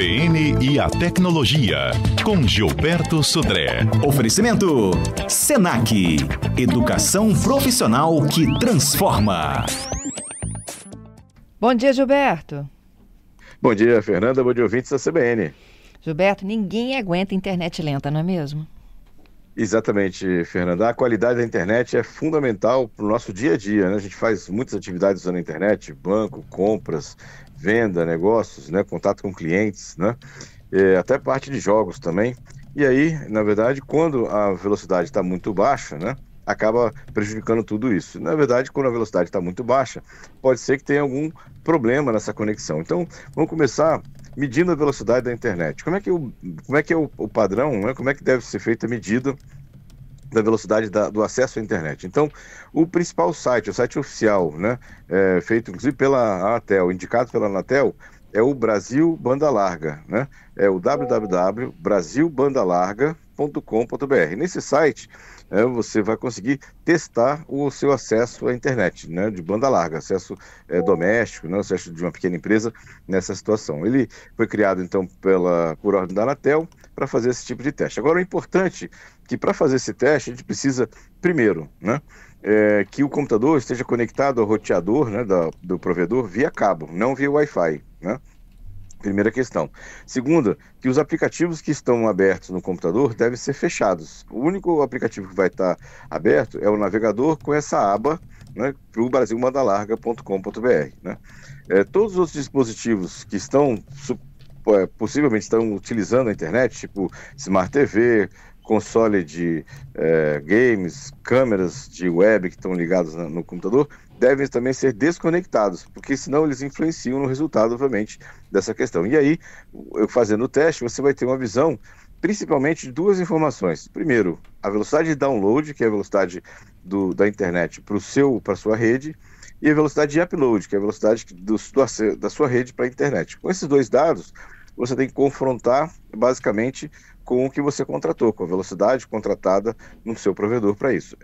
CBN e a tecnologia, com Gilberto Sudré. Oferecimento Senac, educação profissional que transforma. Bom dia, Gilberto. Bom dia, Fernanda. Bom dia, ouvintes da CBN. Gilberto, ninguém aguenta internet lenta, não é mesmo? Exatamente, Fernanda. A qualidade da internet é fundamental para o nosso dia a dia, né? A gente faz muitas atividades usando a internet, banco, compras, venda, negócios, né? Contato com clientes, né? Até parte de jogos também. E aí, na verdade, quando a velocidade está muito baixa, né? Acaba prejudicando tudo isso. Na verdade, quando a velocidade está muito baixa, pode ser que tenha algum problema nessa conexão. Então, vamos começar medindo a velocidade da internet. Como é que é o padrão, né? Como é que deve ser feita a medida da velocidade do acesso à internet? Então, o principal site, o site oficial, né? Feito inclusive pela Anatel, indicado pela Anatel, é o Brasil Banda Larga, né? É o www.brasilbandalarga.com.br. Nesse site, você vai conseguir testar o seu acesso à internet, né, de banda larga, acesso doméstico, né, acesso de uma pequena empresa nessa situação. Ele foi criado, então, por ordem da Anatel para fazer esse tipo de teste. Agora, o importante é que para fazer esse teste, a gente precisa, primeiro, né, que o computador esteja conectado ao roteador, né, do provedor via cabo, não via Wi-Fi, né? Primeira questão. Segunda, que os aplicativos que estão abertos no computador devem ser fechados. O único aplicativo que vai estar aberto é o navegador com essa aba, né, para o brasilbandalarga.com.br, né? Todos os dispositivos que possivelmente estão utilizando a internet, tipo Smart TV, console de games, câmeras de web que estão ligados no computador, devem também ser desconectados, porque senão eles influenciam no resultado, obviamente, dessa questão. E aí, fazendo o teste, você vai ter uma visão, principalmente, de duas informações. Primeiro, a velocidade de download, que é a velocidade da internet para a sua rede, e a velocidade de upload, que é a velocidade da sua rede para a internet. Com esses dois dados, você tem que confrontar, basicamente, com o que você contratou, com a velocidade contratada no seu provedor para isso.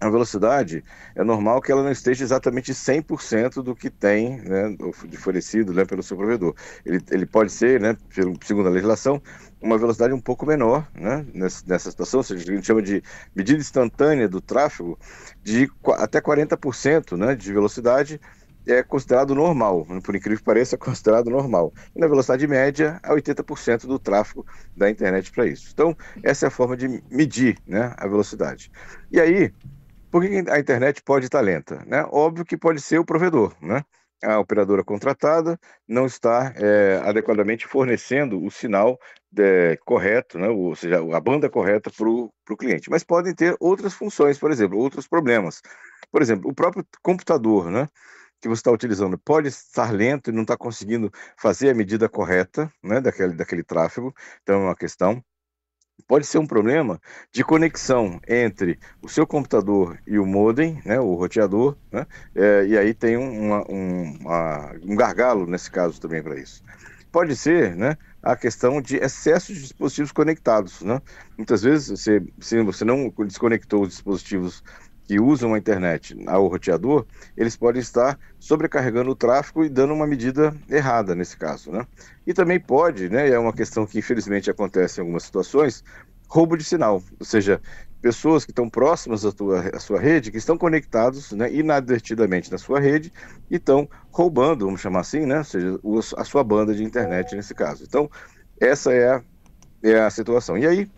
A velocidade, é normal que ela não esteja exatamente 100% do que tem, né, oferecido, né, pelo seu provedor. Ele pode ser, né, segundo a legislação, uma velocidade um pouco menor, né, nessa situação, ou seja, a gente chama de medida instantânea do tráfego, de até 40%, né, de velocidade é considerado normal, por incrível que pareça, é considerado normal. E na velocidade média, é 80% do tráfego da internet para isso. Então, essa é a forma de medir, né, a velocidade. E aí, por que a internet pode estar lenta, né? Óbvio que pode ser o provedor, né? A operadora contratada não está adequadamente fornecendo o sinal correto, né? Ou seja, a banda correta para o cliente. Mas podem ter outras funções, por exemplo, outros problemas. Por exemplo, o próprio computador, né, que você está utilizando pode estar lento e não está conseguindo fazer a medida correta, né, daquele tráfego. Então, é uma questão. Pode ser um problema de conexão entre o seu computador e o modem, né, o roteador, né, e aí tem um gargalo nesse caso também para isso. Pode ser, né, a questão de excesso de dispositivos conectados, né? Muitas vezes, se você não desconectou os dispositivos que usam a internet ao roteador, eles podem estar sobrecarregando o tráfego e dando uma medida errada nesse caso, né? E também pode, né, é uma questão que infelizmente acontece em algumas situações, roubo de sinal, ou seja, pessoas que estão próximas à sua rede, que estão conectados, né, inadvertidamente na sua rede e estão roubando, vamos chamar assim, né, ou seja, a sua banda de internet nesse caso. Então, essa é a situação. E aí,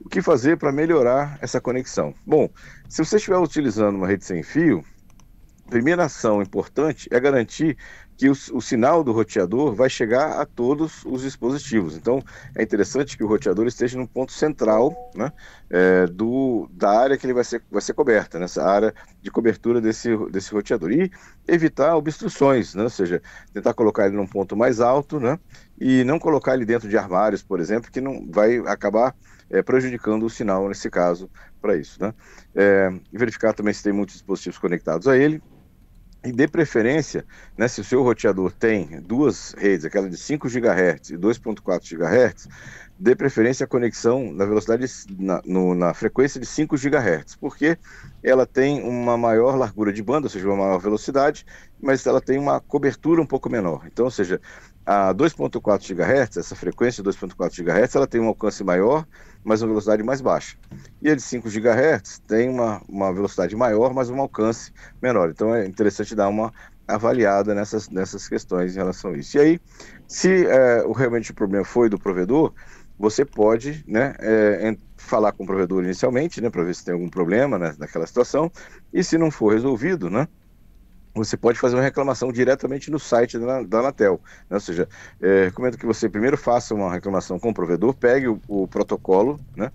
o que fazer para melhorar essa conexão? Bom, se você estiver utilizando uma rede sem fio, a primeira ação importante é garantir que o sinal do roteador vai chegar a todos os dispositivos. Então, é interessante que o roteador esteja no ponto central, né, da área que ele vai ser coberta, nessa área de cobertura desse roteador. E evitar obstruções, né, ou seja, tentar colocar ele num ponto mais alto, né, e não colocar ele dentro de armários, por exemplo, que não vai acabar prejudicando o sinal nesse caso para isso, né? Verificar também se tem muitos dispositivos conectados a ele. E de preferência, né, se o seu roteador tem duas redes, aquela de 5 GHz e 2.4 GHz, dê preferência à conexão na velocidade, na frequência de 5 GHz, porque ela tem uma maior largura de banda, ou seja, uma maior velocidade, mas ela tem uma cobertura um pouco menor. Então, ou seja, A 2.4 GHz, essa frequência de 2.4 GHz, ela tem um alcance maior, mas uma velocidade mais baixa. E a de 5 GHz tem uma velocidade maior, mas um alcance menor. Então é interessante dar uma avaliada nessas questões em relação a isso. E aí, se realmente o problema foi do provedor, você pode, né, falar com o provedor inicialmente, né, para ver se tem algum problema, né, naquela situação, e se não for resolvido, né, você pode fazer uma reclamação diretamente no site da Anatel, né? Ou seja, recomendo que você primeiro faça uma reclamação com o provedor, pegue o protocolo, né,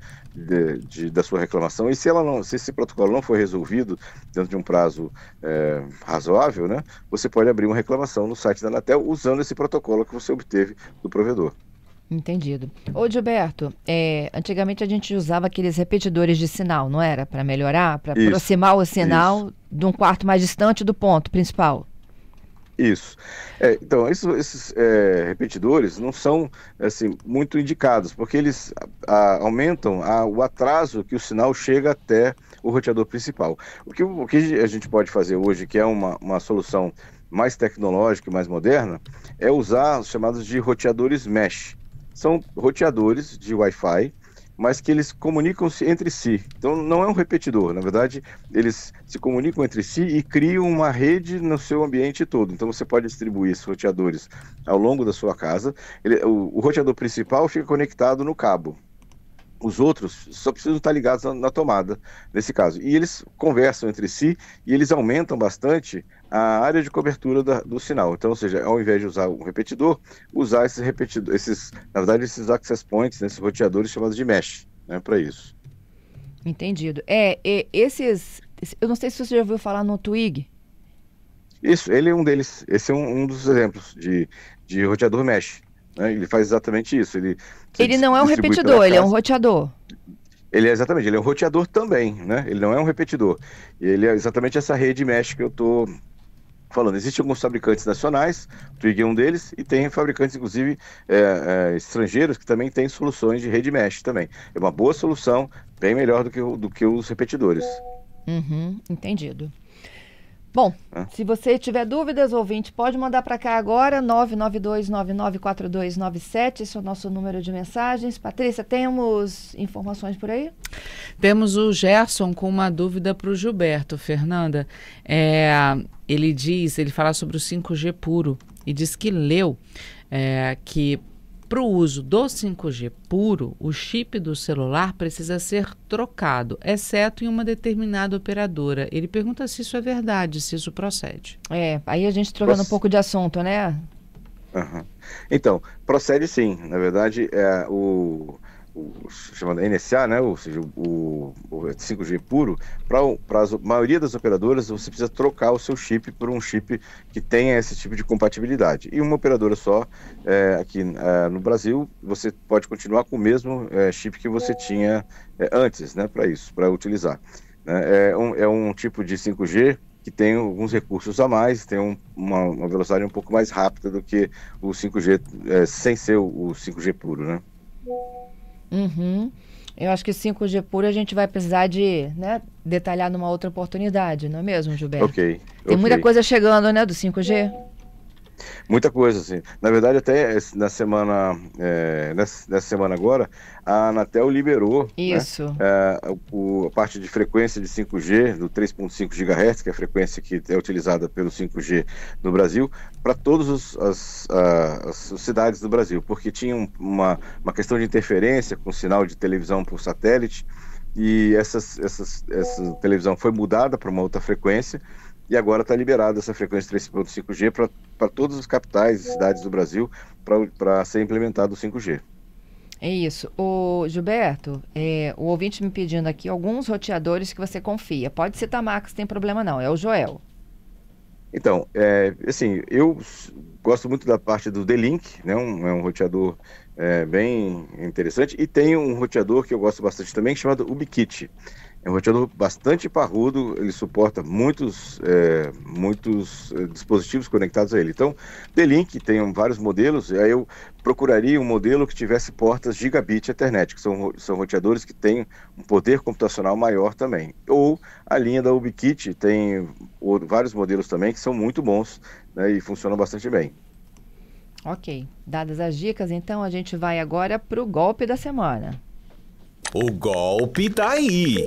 da sua reclamação, e se esse protocolo não for resolvido dentro de um prazo razoável, né, você pode abrir uma reclamação no site da Anatel usando esse protocolo que você obteve do provedor. Entendido. Ô, Gilberto, antigamente a gente usava aqueles repetidores de sinal, não era? Para melhorar, para aproximar o sinal de um quarto mais distante do ponto principal. Isso. Então, esses repetidores não são assim, muito indicados, porque eles aumentam o atraso que o sinal chega até o roteador principal. O que a gente pode fazer hoje, que é uma solução mais tecnológica e mais moderna, é usar os chamados de roteadores mesh. São roteadores de Wi-Fi, mas que eles comunicam-se entre si. Então não é um repetidor, na verdade eles se comunicam entre si e criam uma rede no seu ambiente todo. Então você pode distribuir esses roteadores ao longo da sua casa. O roteador principal fica conectado no cabo. Os outros só precisam estar ligados na tomada, nesse caso. E eles conversam entre si e eles aumentam bastante a área de cobertura do sinal. Então, ou seja, ao invés de usar um repetidor, usar na verdade, esses access points, né, esses roteadores chamados de mesh, né, para isso. Entendido. Eu não sei se você já ouviu falar no Twig. Isso, ele é um deles. Esse é um dos exemplos de roteador mesh. Ele faz exatamente isso. Ele não é um repetidor, ele é um roteador. Ele é um roteador também, né? Ele não é um repetidor. Ele é exatamente essa rede mesh que eu estou falando. Existem alguns fabricantes nacionais, o Twig é um deles, e tem fabricantes, inclusive, estrangeiros, que também têm soluções de rede mesh também. É uma boa solução, bem melhor do que os repetidores. Entendido. Bom, se você tiver dúvidas, ouvinte, pode mandar para cá agora, 992994297, esse é o nosso número de mensagens. Patrícia, temos informações por aí? Temos o Gerson com uma dúvida para o Gilberto, Fernanda. Ele fala sobre o 5G puro e diz que leu que para o uso do 5G puro, o chip do celular precisa ser trocado, exceto em uma determinada operadora. Ele pergunta se isso é verdade, se isso procede. Aí a gente trocando um pouco de assunto, né? Então, procede sim. Na verdade, o chamado NSA, né? Ou seja, o 5G puro, para a maioria das operadoras, você precisa trocar o seu chip por um chip que tenha esse tipo de compatibilidade. E uma operadora só, aqui no Brasil, você pode continuar com o mesmo chip que você tinha antes, né? Para utilizar. É um tipo de 5G que tem alguns recursos a mais, tem uma velocidade um pouco mais rápida do que o 5G, sem ser o 5G puro, né? Eu acho que 5G puro a gente vai precisar de detalhar numa outra oportunidade, não é mesmo, Gilberto? Ok. Tem muita coisa chegando, né, do 5G? Muita coisa, sim. Na verdade, até nessa semana agora, a Anatel liberou a parte de frequência de 5G, do 3.5 GHz, que é a frequência que é utilizada pelo 5G no Brasil, para todas as cidades do Brasil, porque tinha uma questão de interferência com o sinal de televisão por satélite, e essa televisão foi mudada para uma outra frequência, e agora está liberada essa frequência 3.5G para todas as capitais e cidades do Brasil para ser implementado o 5G. É isso. O Gilberto, o ouvinte me pedindo aqui alguns roteadores que você confia. Pode citar marcas, sem problema não. É o Joel. Então, assim, eu gosto muito da parte do D-Link, né? É um roteador bem interessante. E tem um roteador que eu gosto bastante também, chamado Ubiquiti. É um roteador bastante parrudo, ele suporta muitos dispositivos conectados a ele. Então, D-Link tem vários modelos, e aí eu procuraria um modelo que tivesse portas gigabit Ethernet, que são roteadores que têm um poder computacional maior também. Ou a linha da Ubiquiti tem vários modelos também que são muito bons, né, e funcionam bastante bem. Ok. Dadas as dicas, então a gente vai agora para o golpe da semana. O golpe tá aí.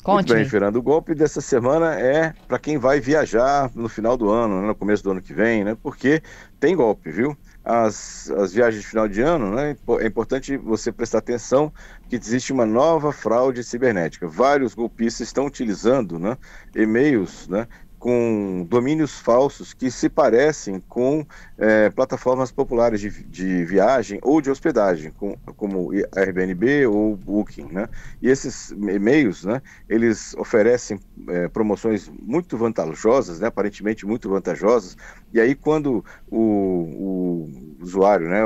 Muito bem, Fernando. O golpe dessa semana é para quem vai viajar no final do ano, né, no começo do ano que vem, né? Porque tem golpe, viu? As viagens de final de ano, né? É importante você prestar atenção que existe uma nova fraude cibernética. Vários golpistas estão utilizando, né, e-mails, né, com domínios falsos que se parecem com plataformas populares de viagem ou de hospedagem, como Airbnb ou Booking, né? E esses e-mails, né, eles oferecem promoções muito vantajosas, né, aparentemente muito vantajosas, e aí quando o usuário, né,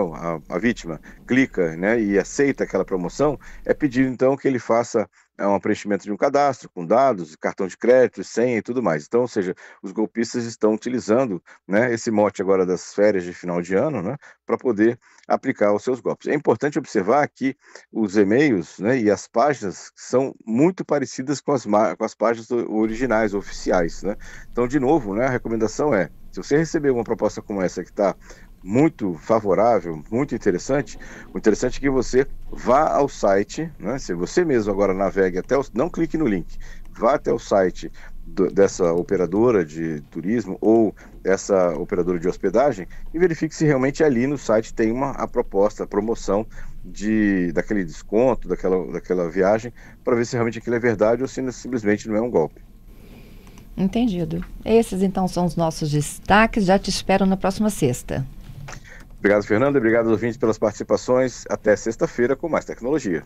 a vítima, clica, né, e aceita aquela promoção, é pedido então que ele faça um preenchimento de um cadastro com dados, cartão de crédito, senha e tudo mais. Então, ou seja, os golpistas estão utilizando, né, esse mote agora das férias de final de ano, né, para poder aplicar os seus golpes. É importante observar que os e-mails, né, e as páginas são muito parecidas com as páginas originais, oficiais, né? Então, de novo, né, a recomendação é, se você receber uma proposta como essa que está muito favorável, muito interessante, o interessante é que você vá ao site, né? Se você mesmo agora navegue não clique no link, vá até o site dessa operadora de turismo ou essa operadora de hospedagem e verifique se realmente ali no site tem a proposta, a promoção daquele desconto, daquela viagem, para ver se realmente aquilo é verdade ou se simplesmente não é um golpe. Entendido. Esses então são os nossos destaques, já te espero na próxima sexta. Obrigado, Fernando. Obrigado aos ouvintes pelas participações. Até sexta-feira com mais tecnologia.